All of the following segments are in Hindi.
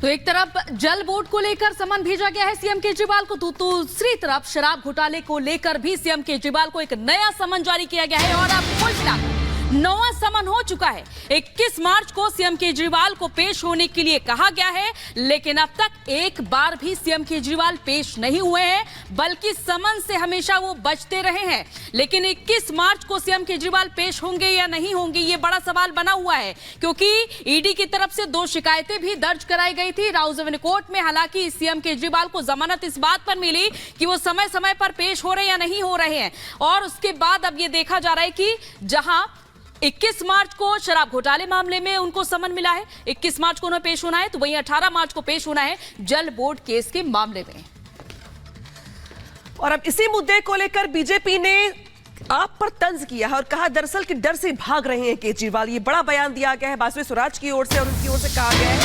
तो एक तरफ जल बोर्ड को लेकर समन भेजा गया है सीएम केजरीवाल को, तो दूसरी तरफ शराब घोटाले को लेकर भी सीएम केजरीवाल को एक नया समन जारी किया गया है और अब कुल मिलाकर 9वां समन हो चुका है। 21 मार्च को सीएम केजरीवाल को पेश होने के लिए कहा गया है, लेकिन अब तक एक बार भी सीएम केजरीवाल पेश नहीं हुए हैं, बल्कि समन से हमेशा वो बचते रहे हैं। लेकिन 21 मार्च को सीएम केजरीवाल पेश होंगे या नहीं होंगे, ये बड़ा सवाल बना हुआ है, क्योंकि ईडी की तरफ से 2 शिकायतें भी दर्ज कराई गई थी राउज एवेन्यू कोर्ट में। हालांकि सीएम केजरीवाल को जमानत इस बात पर मिली कि वो समय समय पर पेश हो रहे हैं या नहीं हो रहे हैं, और उसके बाद अब ये देखा जा रहा है कि जहां 21 मार्च को शराब घोटाले मामले में उनको समन मिला है, 21 मार्च को उन्हें पेश होना है, तो वहीं 18 मार्च को पेश होना है जल बोर्ड केस के मामले में। और अब इसी मुद्दे को लेकर बीजेपी ने आप पर तंज किया है और कहा दरअसल कि डर से भाग रहे हैं केजरीवाल। ये बड़ा बयान दिया गया है बासुई स्वराज की ओर से, और उनकी ओर से कहा गया है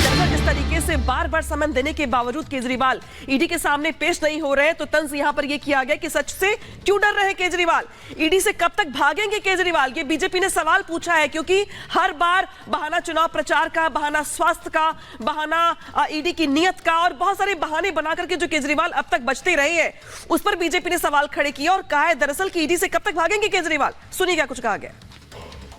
दरअसल इस तरीके से बार बार समन देने के बावजूद केजरीवाल ईडी के सामने पेश नहीं हो रहे हैं। तो तंज यहां पर यह किया गया कि सच से क्यों डर रहे केजरीवाल, ईडी से कब तक भागेंगे केजरीवाल, ये बीजेपी ने सवाल पूछा है। क्योंकि हर बार बहाना चुनाव प्रचार का, बहाना स्वास्थ्य का, बहाना ईडी की नीयत का, और बहुत सारे बहाने बना करके जो केजरीवाल अब तक बचते रहे हैं, उस पर बीजेपी ने सवाल खड़े किए और कहा है दरअसल कि ईडी से कब तक भागेंगे केजरीवाल। सुनिए क्या कुछ कहा गया।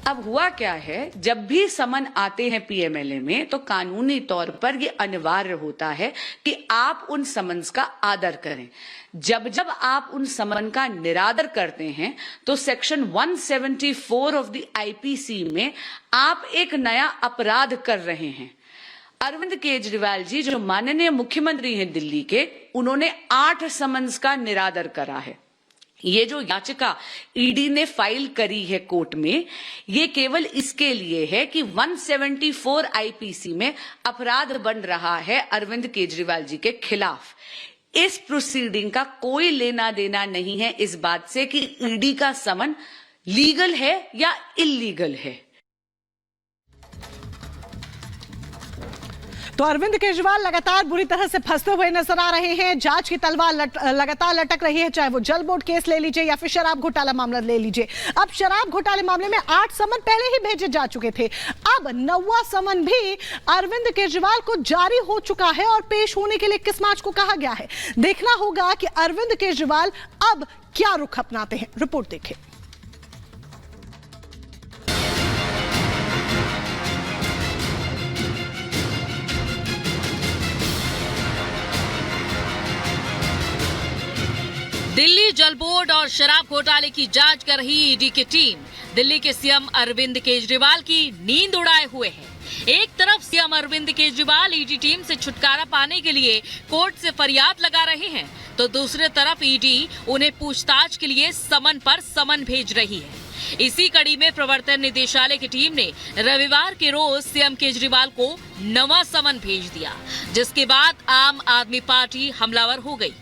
अब हुआ क्या है, जब भी समन आते हैं पीएमएलए में तो कानूनी तौर पर ये अनिवार्य होता है कि आप उन समन्स का आदर करें। जब जब आप उन समन का निरादर करते हैं तो सेक्शन 174 ऑफ द आईपीसी में आप एक नया अपराध कर रहे हैं। अरविंद केजरीवाल जी जो माननीय मुख्यमंत्री हैं दिल्ली के, उन्होंने 8 समन्स का निरादर करा है। ये जो याचिका ईडी ने फाइल करी है कोर्ट में, ये केवल इसके लिए है कि 174 आईपीसी में अपराध बन रहा है अरविंद केजरीवाल जी के खिलाफ। इस प्रोसीडिंग का कोई लेना देना नहीं है इस बात से कि ईडी का समन लीगल है या इल्लीगल है। तो अरविंद केजरीवाल लगातार बुरी तरह से फंसते हुए नजर आ रहे हैं। जांच की तलवार लगातार लटक रही है, चाहे वो जल बोर्ड केस ले लीजिए या फिर शराब घोटाला मामला ले लीजिए। अब शराब घोटाले मामले में 8 समन पहले ही भेजे जा चुके थे, अब 9वां समन भी अरविंद केजरीवाल को जारी हो चुका है और पेश होने के लिए 21 मार्च को कहा गया है। देखना होगा कि अरविंद केजरीवाल अब क्या रुख अपनाते हैं। रिपोर्ट देखें। दिल्ली जल बोर्ड और शराब घोटाले की जांच कर रही ईडी की टीम दिल्ली के सीएम अरविंद केजरीवाल की नींद उड़ाए हुए है। एक तरफ CM Arvind Kejriwal ED team से छुटकारा पाने के लिए कोर्ट से फरियाद लगा रहे हैं, तो दूसरी तरफ ईडी उन्हें पूछताछ के लिए समन पर समन भेज रही है। इसी कड़ी में प्रवर्तन निदेशालय की टीम ने रविवार के रोज सीएम केजरीवाल को 9वां समन भेज दिया, जिसके बाद आम आदमी पार्टी हमलावर हो गई।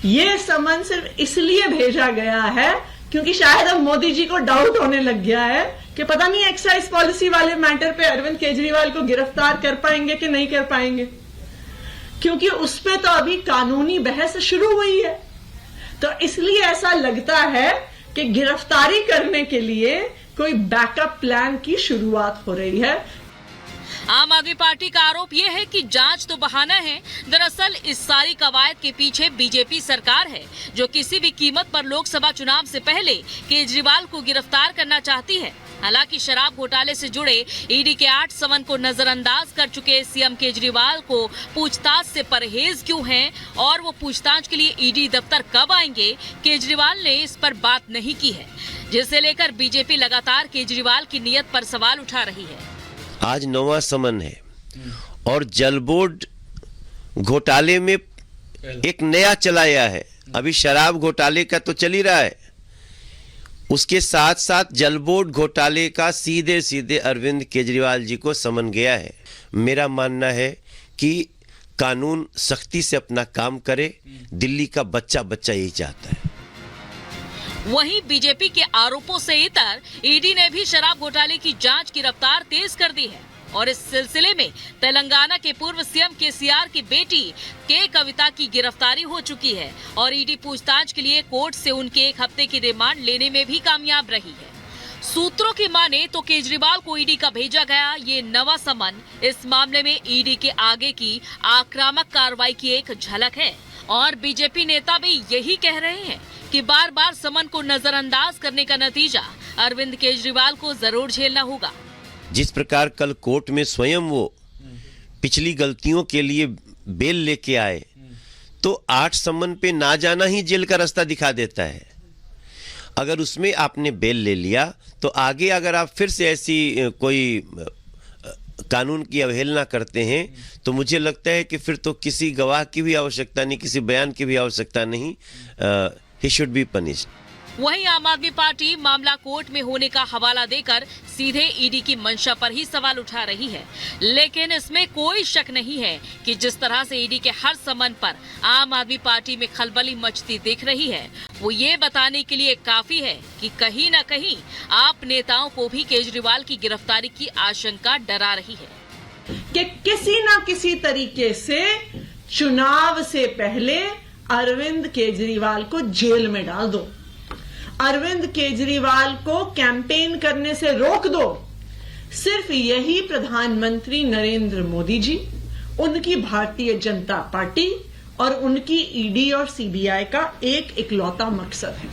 ये समन सिर्फ इसलिए भेजा गया है क्योंकि शायद अब मोदी जी को डाउट होने लग गया है कि पता नहीं एक्साइज पॉलिसी वाले मैटर पे अरविंद केजरीवाल को गिरफ्तार कर पाएंगे कि नहीं कर पाएंगे, क्योंकि उस पे तो अभी कानूनी बहस शुरू हुई है। तो इसलिए ऐसा लगता है कि गिरफ्तारी करने के लिए कोई बैकअप प्लान की शुरुआत हो रही है। आम आदमी पार्टी का आरोप यह है कि जांच तो बहाना है, दरअसल इस सारी कवायद के पीछे बीजेपी सरकार है, जो किसी भी कीमत पर लोकसभा चुनाव से पहले केजरीवाल को गिरफ्तार करना चाहती है। हालांकि शराब घोटाले से जुड़े ईडी के 8 समन को नजरअंदाज कर चुके सीएम केजरीवाल को पूछताछ से परहेज क्यों है और वो पूछताछ के लिए ईडी दफ्तर कब आएंगे, केजरीवाल ने इस पर बात नहीं की है, जिसे लेकर बीजेपी लगातार केजरीवाल की नीयत पर सवाल उठा रही है। आज 9वां समन है और जल बोर्ड घोटाले में एक नया चलाया है। अभी शराब घोटाले का तो चल ही रहा है, उसके साथ साथ जल बोर्ड घोटाले का सीधे सीधे अरविंद केजरीवाल जी को समन गया है। मेरा मानना है कि कानून सख्ती से अपना काम करे, दिल्ली का बच्चा बच्चा यही चाहता है। वहीं बीजेपी के आरोपों से इतर ईडी ने भी शराब घोटाले की जांच की रफ्तार तेज कर दी है और इस सिलसिले में तेलंगाना के पूर्व सीएम केसीआर की बेटी के कविता की गिरफ्तारी हो चुकी है और ईडी पूछताछ के लिए कोर्ट से उनके 1 हफ्ते की रिमांड लेने में भी कामयाब रही है। सूत्रों की माने तो केजरीवाल को ईडी का भेजा गया ये नवा समन इस मामले में ईडी के आगे की आक्रामक कार्रवाई की एक झलक है और बीजेपी नेता भी यही कह रहे हैं कि बार बार समन को नजरअंदाज करने का नतीजा अरविंद केजरीवाल को जरूर झेलना होगा। जिस प्रकार कल कोर्ट में स्वयं वो पिछली गलतियों के लिए बेल लेके आए, तो 8 समन पे ना जाना ही जेल का रास्ता दिखा देता है। अगर उसमें आपने बेल ले लिया तो आगे अगर आप फिर से ऐसी कोई कानून की अवहेलना करते हैं तो मुझे लगता है कि फिर तो किसी गवाह की भी आवश्यकता नहीं, किसी बयान की भी आवश्यकता नहीं। He should be punished. वहीं आम आदमी पार्टी मामला कोर्ट में होने का हवाला देकर सीधे ईडी की मंशा पर ही सवाल उठा रही है, लेकिन इसमें कोई शक नहीं है कि जिस तरह से ईडी के हर समन पर आम आदमी पार्टी में खलबली मचती दिख रही है, वो ये बताने के लिए काफी है कि कहीं न कहीं आप नेताओं को भी केजरीवाल की गिरफ्तारी की आशंका डरा रही है कि किसी न किसी तरीके से चुनाव से पहले अरविंद केजरीवाल को जेल में डाल दो, अरविंद केजरीवाल को कैंपेन करने से रोक दो। सिर्फ यही प्रधानमंत्री नरेंद्र मोदी जी, उनकी भारतीय जनता पार्टी और उनकी ईडी और सीबीआई का एक इकलौता मकसद है।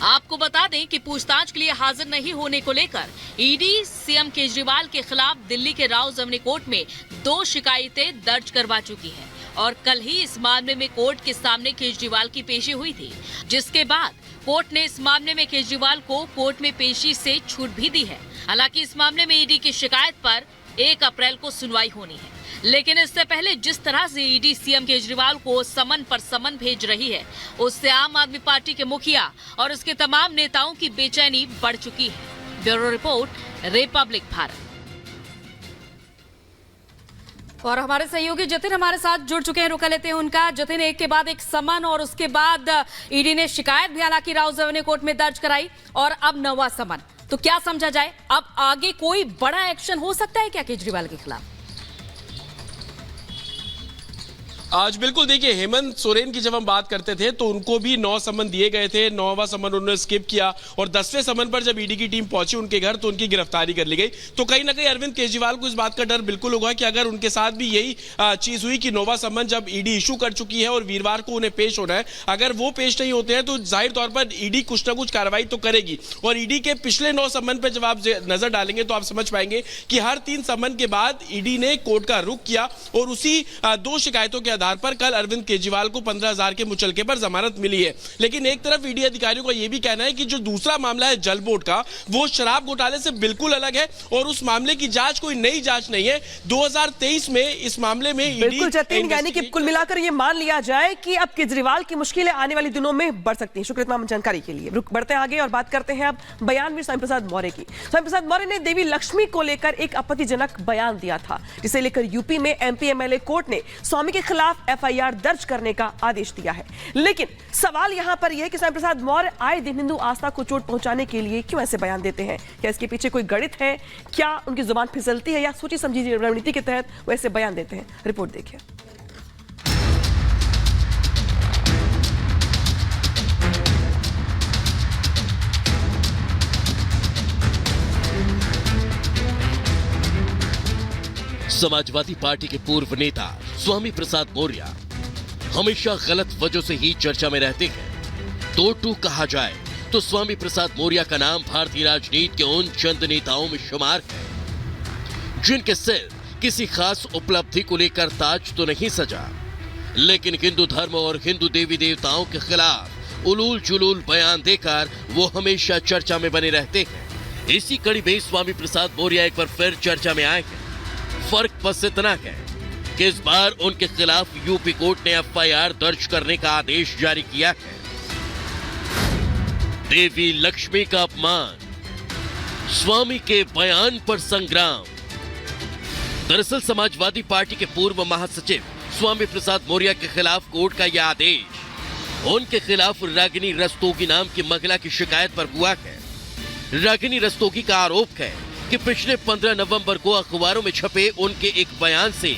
आपको बता दें कि पूछताछ के लिए हाजिर नहीं होने को लेकर ईडी सीएम केजरीवाल के खिलाफ दिल्ली के राव जमनी कोर्ट में 2 शिकायतें दर्ज करवा चुकी है और कल ही इस मामले में कोर्ट के सामने केजरीवाल की पेशी हुई थी, जिसके बाद कोर्ट ने इस मामले में केजरीवाल को कोर्ट में पेशी से छूट भी दी है। हालांकि इस मामले में ईडी की शिकायत पर 1 अप्रैल को सुनवाई होनी है, लेकिन इससे पहले जिस तरह से ईडी सीएम केजरीवाल को समन पर समन भेज रही है, उससे आम आदमी पार्टी के मुखिया और उसके तमाम नेताओं की बेचैनी बढ़ चुकी है। Bureau report, Republic Bharat. और हमारे सहयोगी जतिन हमारे साथ जुड़ चुके हैं, रुका लेते हैं उनका। जतिन, एक के बाद एक समन और उसके बाद ईडी ने शिकायत भी हालांकि राव जमनी कोर्ट में दर्ज कराई और अब नवा समन, तो क्या समझा जाए, अब आगे कोई बड़ा एक्शन हो सकता है क्या केजरीवाल के खिलाफ? आज बिल्कुल देखिए, हेमंत सोरेन की जब हम बात करते थे तो उनको भी 9 समन दिए गए थे, 9वां समन उन्होंने स्किप किया और 10वें समन पर जब ईडी की टीम पहुंची उनके घर तो उनकी गिरफ्तारी कर ली गई। तो कहीं ना कहीं अरविंद केजरीवाल को इस बात का डर बिल्कुल होगा कि अगर उनके साथ भी यही चीज हुई कि 9वां समन जब ईडी इशू कर चुकी है और वीरवार को उन्हें पेश होना है, अगर वो पेश नहीं होते हैं तो जाहिर तौर पर ईडी कुछ ना कुछ कार्रवाई तो करेगी। और ईडी के पिछले 9 समन पर जब आप नजर डालेंगे तो आप समझ पाएंगे कि हर 3 समन के बाद ईडी ने कोर्ट का रुख किया और उसी 2 शिकायतों के आधार पर कल अरविंद केजरीवाल को 15,000 के मुचलके पर जमानत मिली है। लेकिन एक तरफ ईडी अधिकारियों का यह भी कहना है कि जो दूसरा मामला है जल बोर्ड का, वो शराब घोटाले से बिल्कुल अलग है और उस मामले की जांच कोई नई जांच नहीं है। 2023 में इस मामले में ईडी बिल्कुल जतिन, यानी कि कुल मिलाकर ये मान लिया जाए कि अब केजरीवाल की मुश्किलें आने वाले दिनों में बढ़ सकती हैं। शुक्रिया तमाम जानकारी के लिए। रुक बढ़ते हैं आगे और बात करते हैं अब बयानवीर स्वामी प्रसाद मौर्य की। स्वामी प्रसाद मौर्य ने देवी लक्ष्मी को लेकर एक आपत्तिजनक बयान दिया था, जिसे लेकर यूपी में एमपी एमएलए कोर्ट ने स्वामी के खिलाफ एफआईआर दर्ज करने का आदेश दिया है। लेकिन सवाल यहां पर यह है कि स्वामी प्रसाद मौर्य आए दिन हिंदू आस्था को चोट पहुंचाने के लिए क्यों ऐसे बयान देते हैं? क्या इसके पीछे कोई गणित है? क्या उनकी जुबान फिसलती है या सोची समझी रणनीति के तहत वो ऐसे बयान देते हैं? रिपोर्ट देखिए। समाजवादी पार्टी के पूर्व नेता स्वामी प्रसाद मौर्य हमेशा गलत वजह से ही चर्चा में रहते हैं। तो टू कहा जाए तो स्वामी प्रसाद मौर्य का नाम भारतीय राजनीति के उन चंद नेताओं में शुमार है जिनके सिर किसी खास उपलब्धि को लेकर ताज तो नहीं सजा, लेकिन हिंदू धर्म और हिंदू देवी देवताओं के खिलाफ उलूल जुलूल बयान देकर वो हमेशा चर्चा में बने रहते हैं। इसी कड़ी में स्वामी प्रसाद मौर्य एक बार फिर चर्चा में आए हैं। फर्क बस इतना है कि इस बार उनके खिलाफ यूपी कोर्ट ने एफआईआर दर्ज करने का आदेश जारी किया है। देवी लक्ष्मी का अपमान, स्वामी के बयान पर संग्राम। दरअसल समाजवादी पार्टी के पूर्व महासचिव स्वामी प्रसाद मौर्य के खिलाफ कोर्ट का यह आदेश उनके खिलाफ रागिनी रस्तोगी नाम की महिला की शिकायत पर हुआ है। रागिनी रस्तोगी का आरोप है कि पिछले 15 नवंबर को अखबारों में छपे उनके एक बयान से